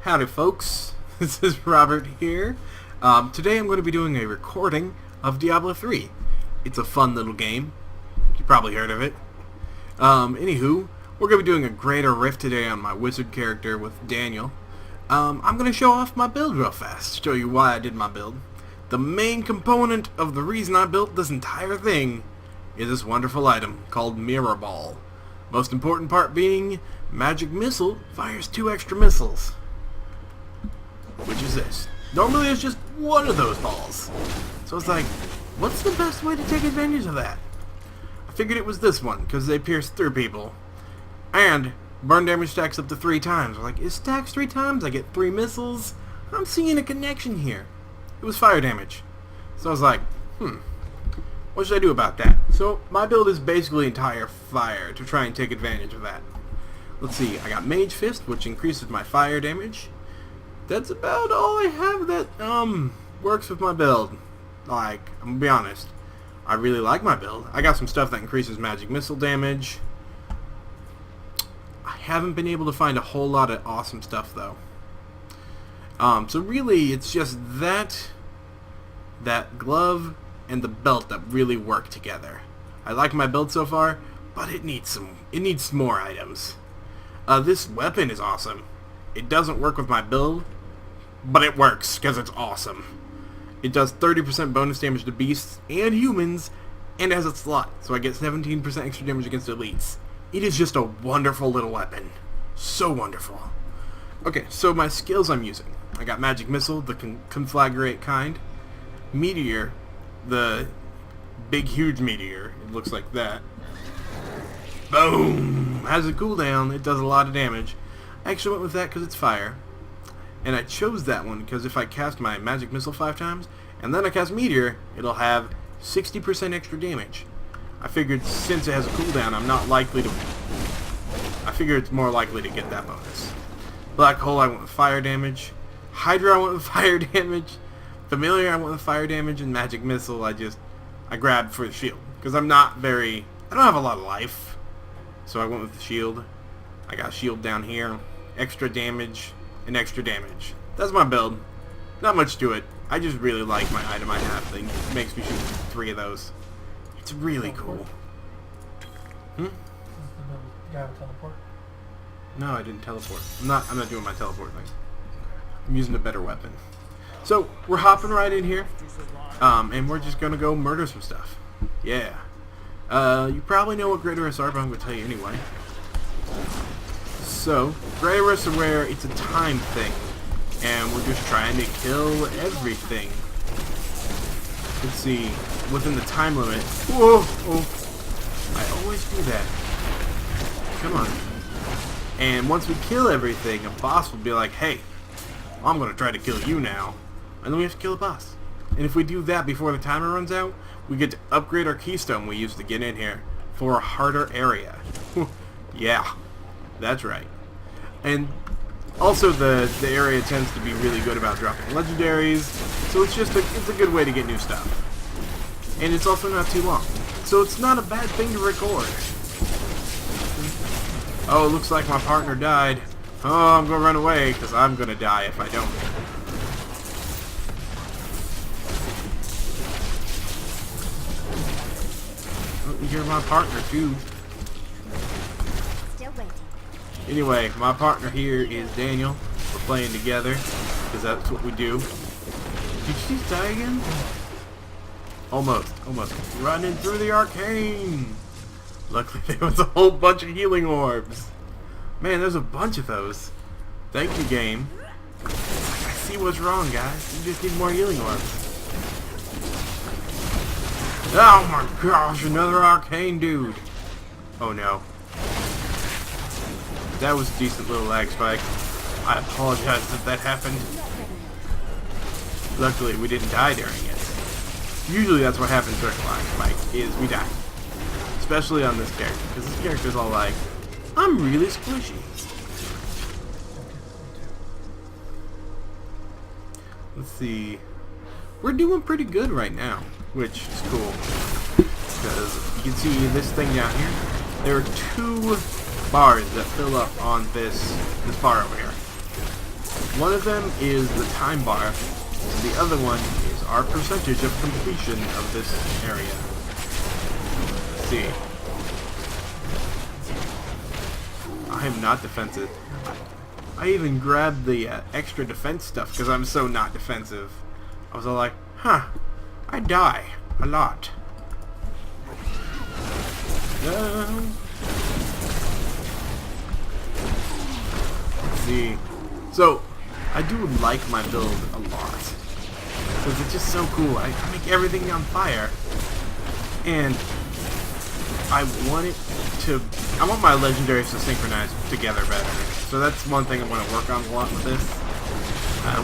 Howdy folks, this is Robert here. Today I'm going to be doing a recording of Diablo 3. It's a fun little game. You probably heard of it. Anywho, we're going to be doing a greater rift today on my wizard character with Daniel. I'm going to show off my build real fast, show you why I did my build. The main component of the reason I built this entire thing is this wonderful item called Mirror Ball. Most important part being, Magic Missile fires 2 extra missiles. Which is this. Normally it's just one of those balls. So it's like, what's the best way to take advantage of that? I figured it was this one, because they pierce through people. And burn damage stacks up to 3 times. I'm like, it stacks 3 times, I get 3 missiles. I'm seeing a connection here. It was fire damage. So I was like, what should I do about that? So my build is basically entire fire to try and take advantage of that. Let's see, I got Mage Fist, which increases my fire damage. That's about all I have that works with my build. Like, I'm gonna be honest, I really like my build. I got some stuff that increases magic missile damage. I haven't been able to find a whole lot of awesome stuff though. So really it's just that glove and the belt that really work together. I like my build so far, but it needs more items. This weapon is awesome. It doesn't work with my build, but it works because it's awesome. It does 30% bonus damage to beasts and humans, and it has a slot, so I get 17% extra damage against elites. It is just a wonderful little weapon. So wonderful. Okay, so my skills I'm using. I got Magic Missile, the conflagrate kind. Meteor, the big huge meteor. It looks like that. Boom! Has a cooldown. It does a lot of damage. I actually went with that because it's fire. And I chose that one because if I cast my Magic Missile 5 times, and then I cast Meteor, it'll have 60% extra damage. I figured since it has a cooldown, I figure it's more likely to get that bonus. Black Hole, I went with fire damage. Hydra, I went with fire damage. Familiar, I went with fire damage. And Magic Missile, I grabbed for the shield. Because I don't have a lot of life. So I went with the shield. I got shield down here. Extra damage and extra damage. That's my build. Not much to it. I just really like my item I have thing. It makes me shoot 3 of those. It's really cool. You have a teleport? No, I didn't teleport. I'm not doing my teleport thing. I'm using a better weapon. So we're hopping right in here. And we're just gonna go murder some stuff. Yeah. You probably know what Greater are, but I'm gonna tell you anyway. So, Greater are where it's a time thing, and we're just trying to kill everything. Let's see, within the time limit. Whoa! Oh, I always do that. Come on. And once we kill everything, a boss will be like, hey, I'm gonna try to kill you now. And then we have to kill a boss. And if we do that before the timer runs out, we get to upgrade our keystone we used to get in here for a harder area. Yeah, that's right. And also the area tends to be really good about dropping legendaries, so it's a good way to get new stuff. And it's also not too long, so it's not a bad thing to record. Oh, it looks like my partner died. Oh, I'm gonna run away because I'm gonna die if I don't. Oh, you're my partner too. Anyway, my partner here is Daniel. We're playing together, because that's what we do. Did she die again? Almost. Running through the arcane! Luckily there was a whole bunch of healing orbs. Man, there's a bunch of those. Thank you, game. I see what's wrong, guys. You just need more healing orbs. Oh my gosh, another arcane dude. Oh no. That was a decent little lag spike. I apologize if that happened. Luckily, we didn't die during it. Usually that's what happens during a lag spike, is we die. Especially on this character, because this character's all like, I'm really squishy. Let's see. We're doing pretty good right now, which is cool. Because you can see this thing down here. There are 2 bars that fill up on this bar over here. One of them is the time bar, and the other one is our percentage of completion of this area. Let's see. I am not defensive. I even grabbed the extra defense stuff because I'm so not defensive. I was all like, huh, I die a lot. No. Let's see. So, I do like my build a lot. Because it's just so cool. I make everything on fire. And I want it to... I want my legendaries to synchronize together better. So that's one thing I want to work on a lot with this.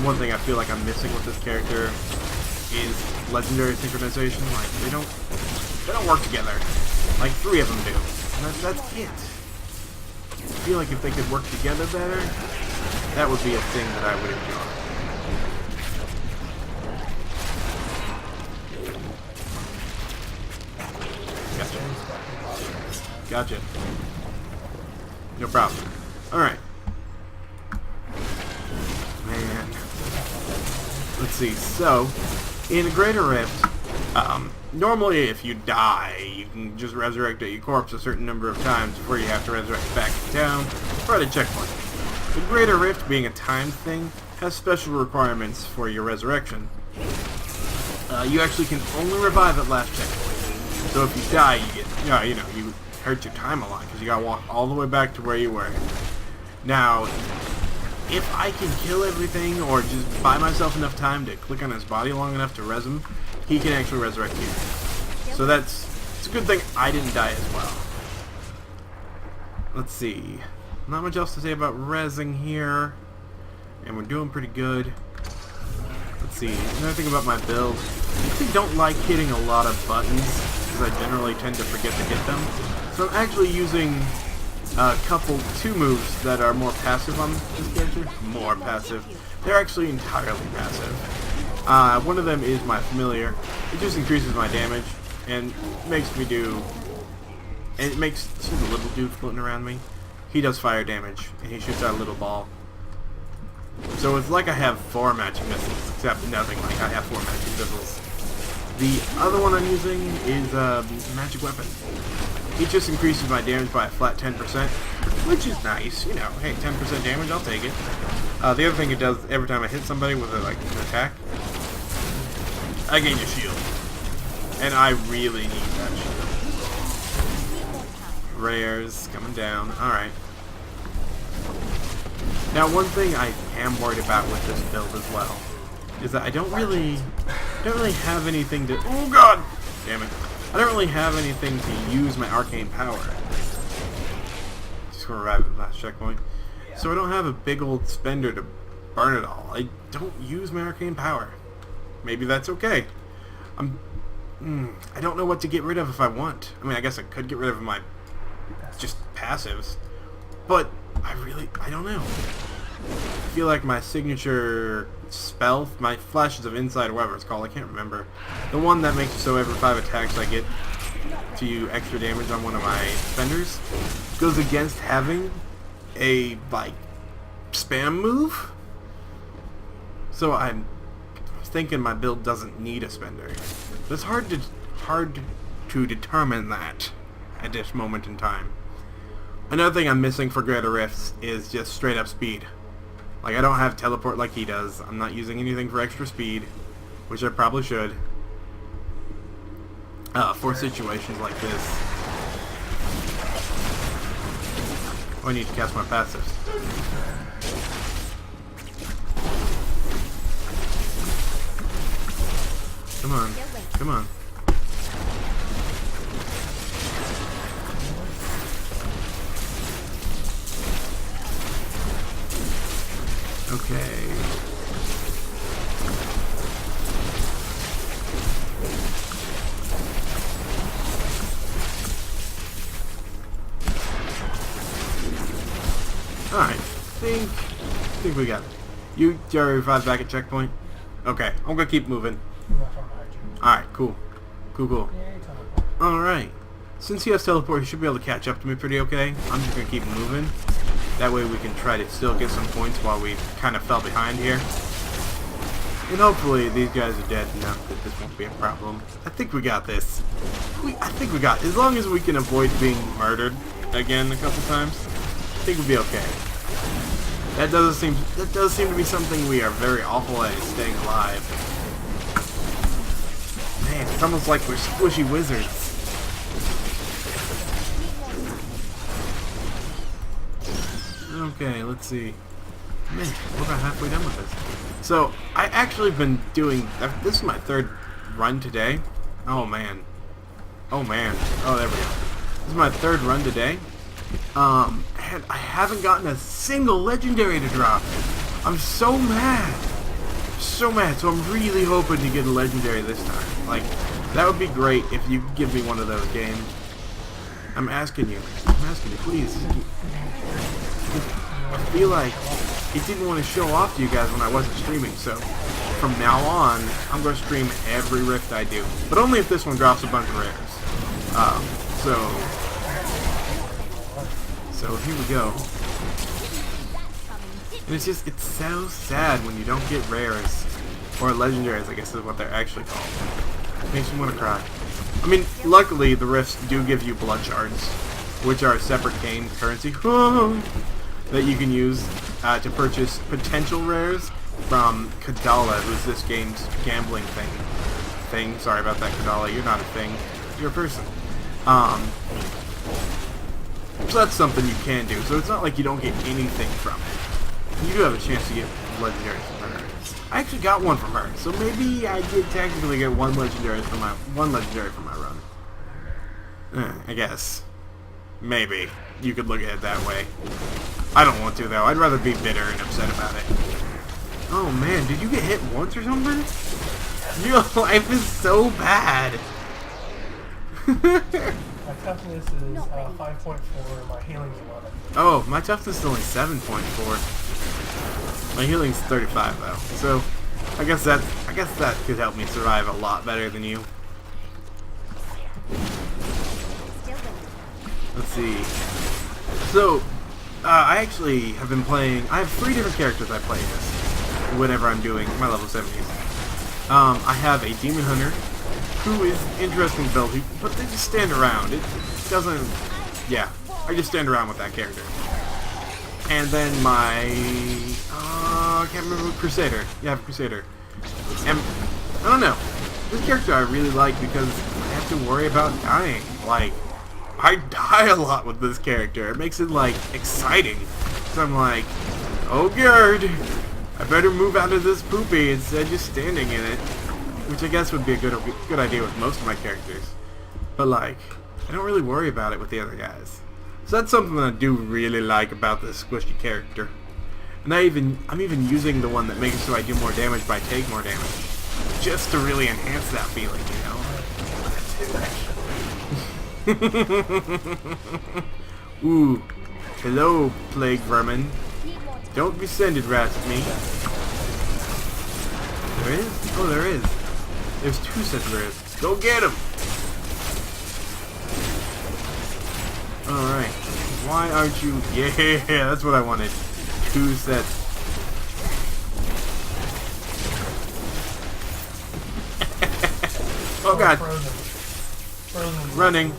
One thing I feel like I'm missing with this character is legendary synchronization. Like, they don't work together. Like, 3 of them do. And that's it. I feel like if they could work together better, that would be a thing that I would enjoy. Gotcha. Gotcha. No problem. Alright. Man. Let's see. So, in a Greater Rift, normally if you die, you can just resurrect your corpse a certain number of times before you have to resurrect back down or at a checkpoint. The Greater Rift, being a time thing, has special requirements for your resurrection. You actually can only revive at last checkpoint. So if you die, you get, you hurt your time a lot because you gotta walk all the way back to where you were. Now, if I can kill everything or just buy myself enough time to click on his body long enough to res him, he can actually resurrect you. So it's a good thing I didn't die as well. Let's see. Not much else to say about rezzing here. And we're doing pretty good. Let's see. Another thing about my build. I actually don't like hitting a lot of buttons because I generally tend to forget to hit them. So I'm actually using two moves that are more passive on this character. More passive. They're actually entirely passive. One of them is my familiar. It just increases my damage and makes me do... And it makes... See the little dude floating around me? He does fire damage, and he shoots out a little ball. So it's like I have 4 matching missiles, except nothing like I have 4 matching missiles. The other one I'm using is magic weapon. It just increases my damage by a flat 10%, which is nice. You know, hey, 10% damage, I'll take it. The other thing it does every time I hit somebody with an attack, I gain a shield. And I really need that shield. Rares coming down. Alright. Now one thing I am worried about with this build as well is that I don't really have anything to... Oh god! Damn it. I don't really have anything to use my arcane power. Just gonna revive at the last checkpoint. So I don't have a big old spender to burn it all. I don't use my arcane power. Maybe that's okay. I don't know what to get rid of if I want. I mean, I guess I could get rid of my just passives, but I don't know. I feel like my signature spell, my flashes of insight or whatever it's called, I can't remember. The one that makes it so every 5 attacks I get to extra damage on one of my spenders goes against having a, like, spam move. So I'm thinking my build doesn't need a spender. But it's hard to determine that at this moment in time. Another thing I'm missing for Greater Rifts is just straight up speed. Like, I don't have teleport like he does. I'm not using anything for extra speed, which I probably should. For situations like this. Oh, I need to cast my passives. Come on. Come on. Okay. Alright. I think we got it. You already revived back at checkpoint? Okay. I'm gonna keep moving. Alright, cool. Cool. Alright. Since he has teleport, he should be able to catch up to me pretty okay. I'm just gonna keep moving. That way we can try to still get some points while we kind of fell behind here. And hopefully these guys are dead enough that this won't be a problem. I think we got this. I think we got, as long as we can avoid being murdered again a couple times, I think we'll be okay. That does seem to be something we are very awful at, is staying alive. Man, it's almost like we're squishy wizards. Okay, let's see. Man, we're about halfway done with this. So, I actually been doing, this is my third run today. Oh man. Oh man. Oh, there we go. This is my third run today. And I haven't gotten a single legendary to drop. I'm so mad. So mad. So I'm really hoping to get a legendary this time. Like, that would be great if you could give me one of those games. I'm asking you. I'm asking you, please. I feel like it didn't want to show off to you guys when I wasn't streaming, so from now on, I'm going to stream every rift I do. But only if this one drops a bunch of rares. So here we go. And it's so sad when you don't get rares, or legendaries, I guess is what they're actually called. It makes me want to cry. I mean, luckily the rifts do give you blood shards, which are a separate game currency that you can use to purchase potential rares from Kadala, who's this game's gambling thing. Sorry about that, Kadala. You're not a thing. You're a person. So that's something you can do. So it's not like you don't get anything from it. You do have a chance to get legendaries from her. I actually got one from her, so maybe I did technically get one legendary from my run. I guess. Maybe. You could look at it that way. I don't want to, though. I'd rather be bitter and upset about it. Oh, man. Did you get hit once or something? Your life is so bad. My toughness is 5.4. My healing's 11. Oh, my toughness is only 7.4. My healing's 35, though. So, I guess that could help me survive a lot better than you. Let's see. So, I actually have been playing. I have 3 different characters I play as whenever I'm doing my level 70s. I have a Demon Hunter, who is interesting build, but they just stand around. It doesn't. Yeah, I just stand around with that character. And then my I can't remember, Crusader. Yeah, I have a Crusader. And I don't know. This character I really like because I have to worry about dying. Like, I die a lot with this character. It makes it, like, exciting. So I'm like, oh god, I better move out of this poopy instead of just standing in it. Which I guess would be a good idea with most of my characters. But, like, I don't really worry about it with the other guys. So that's something that I do really like about this squishy character. And I'm even using the one that makes it so I do more damage by take more damage. Just to really enhance that feeling, you know? Ooh. Hello, plague vermin. Don't be sending rats at me. There is? Oh, there is. There's 2 sets of rares. Go get them! Alright. Why aren't you... Yeah, that's what I wanted. 2 sets. Oh god. Running.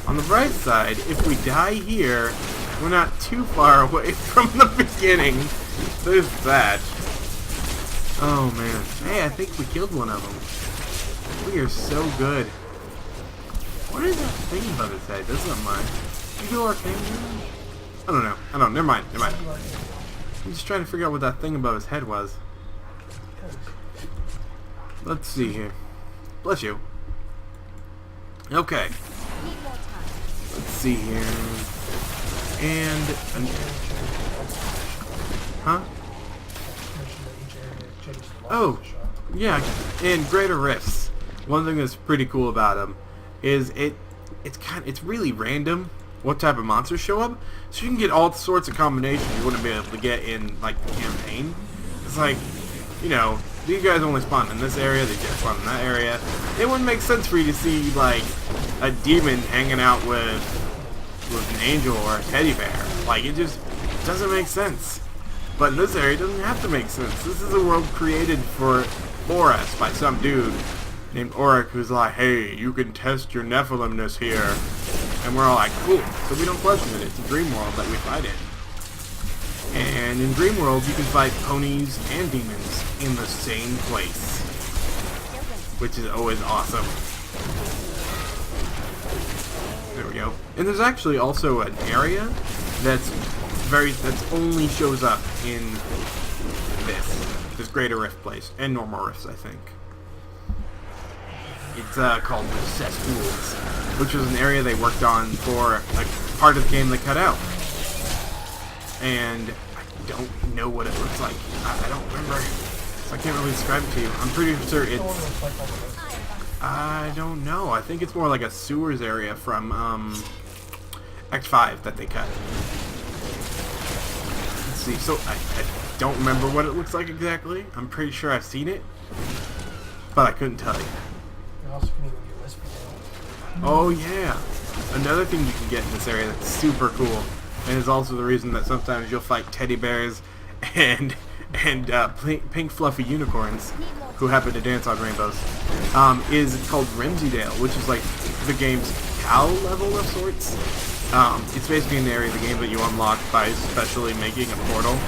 On the bright side, if we die here, we're not too far away from the beginning. There's that. Oh man. Hey, I think we killed one of them. We are so good. What is that thing above his head? That's not mine. Did you do arcane? I don't know. Never mind. I'm just trying to figure out what that thing above his head was. Let's see here. Bless you. Okay. Let's see here. Huh? Oh, yeah. And greater rifts. One thing that's pretty cool about them is it's really random what type of monsters show up. So you can get all sorts of combinations you wouldn't be able to get in like the campaign. It's like, you know, these guys only spawn in this area, these guys spawn in that area. It wouldn't make sense for you to see like a demon hanging out with with an angel or a teddy bear. Like, it just doesn't make sense. But in this area, it doesn't have to make sense. This is a world created for us by some dude named Auric, who's like, hey, you can test your Nephilimness here. And we're all like, cool. So we don't question it. It's a dream world that we fight in. And in dream world, you can fight ponies and demons in the same place, which is always awesome. There we go. And there's actually also an area that's only shows up in this Greater Rift place, and normal rifts, I think. It's called the Cesspools, which was an area they worked on for a part of the game they cut out. And I don't know what it looks like. I don't remember, so I can't really describe it to you. I'm pretty sure it's... I don't know. I think it's more like a sewers area from Act 5 that they cut. Let's see. So I don't remember what it looks like exactly. I'm pretty sure I've seen it, but I couldn't tell you. Oh yeah. Another thing you can get in this area that's super cool, and is also the reason that sometimes you'll fight teddy bears and pink fluffy unicorns who happen to dance on rainbows, is it's called Rimsydale, which is like the game's cow level of sorts. It's basically an area of the game that you unlock by specially making a portal.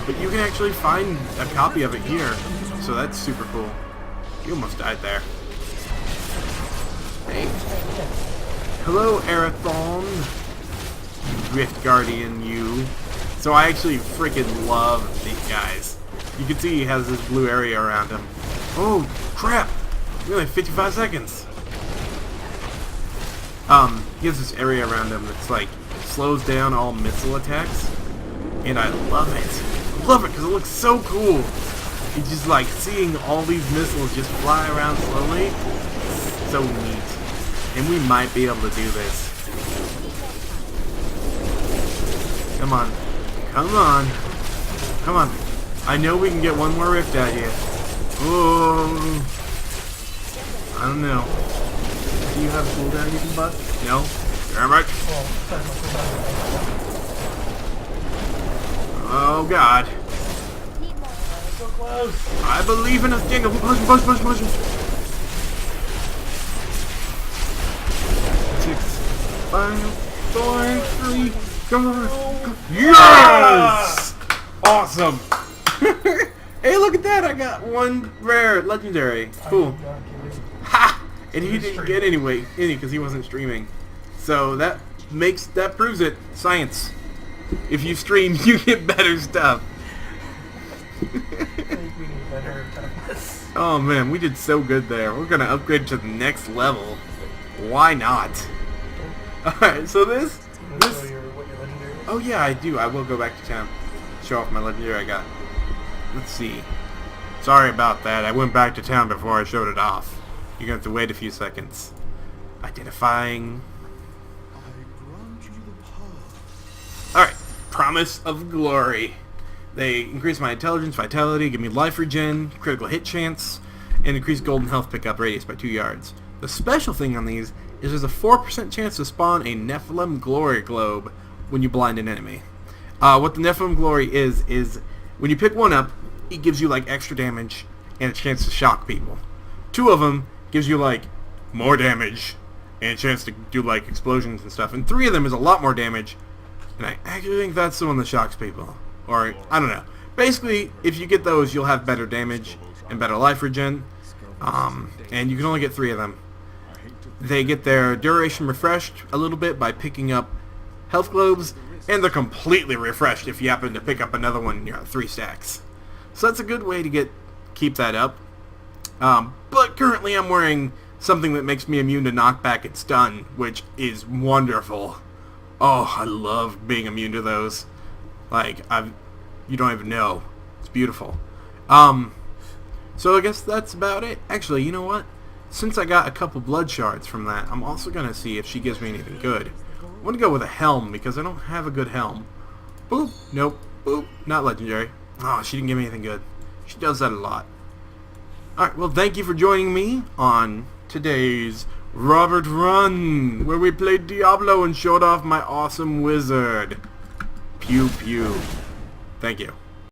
But you can actually find a copy of it here, so that's super cool. You almost died there. Hey. Hello, Arathon. Rift Guardian, you. So I actually freaking love these guys. You can see he has this blue area around him. Oh, crap! We only have 55 seconds. He has this area around him that's like, slows down all missile attacks. And I love it. I love it because it looks so cool. It's just like seeing all these missiles just fly around slowly. It's so neat. And we might be able to do this. Come on. Come on. Come on. I know we can get one more rift out here. Oh. I don't know. Do you have a cooldown you can bust? No? Damn it. Oh god. So close. I believe in us, Jingle. Push, push, push, push. 6, 5, 4, 3. Come on. Yes! Awesome. Hey, look at that! I got one rare legendary. Cool. Ha! And he didn't get any because he wasn't streaming. So that proves it. Science. If you stream, you get better stuff. Oh man, we did so good there. We're gonna upgrade to the next level. Why not? Alright, so this. Oh yeah, I do. I will go back to town. Show off my legendary I got. Let's see. Sorry about that. I went back to town before I showed it off. You're gonna have to wait a few seconds. Identifying. Alright. Promise of Glory. They increase my intelligence, vitality, give me life regen, critical hit chance, and increase golden health pickup radius by 2 yards. The special thing on these is there's a 4% chance to spawn a Nephilim Glory Globe when you blind an enemy. What the Nephilim Glory is when you pick one up, it gives you like extra damage and a chance to shock people. 2 of them gives you like more damage and a chance to do like explosions and stuff. And 3 of them is a lot more damage, and I actually think that's the one that shocks people. Or, I don't know. Basically, if you get those, you'll have better damage and better life regen. And you can only get 3 of them. They get their duration refreshed a little bit by picking up health globes, and they're completely refreshed if you happen to pick up another one, 3 stacks. So that's a good way to keep that up. But currently I'm wearing something that makes me immune to knockback and stun, which is wonderful. Oh, I love being immune to those. Like, you don't even know. It's beautiful. So I guess that's about it. Actually, you know what? Since I got a couple blood shards from that, I'm also going to see if she gives me anything good. I'm going to go with a helm because I don't have a good helm. Boop. Nope. Boop. Not legendary. Oh, she didn't give me anything good. She does that a lot. Alright, well, thank you for joining me on today's Robert Run, where we played Diablo and showed off my awesome wizard. Pew pew. Thank you.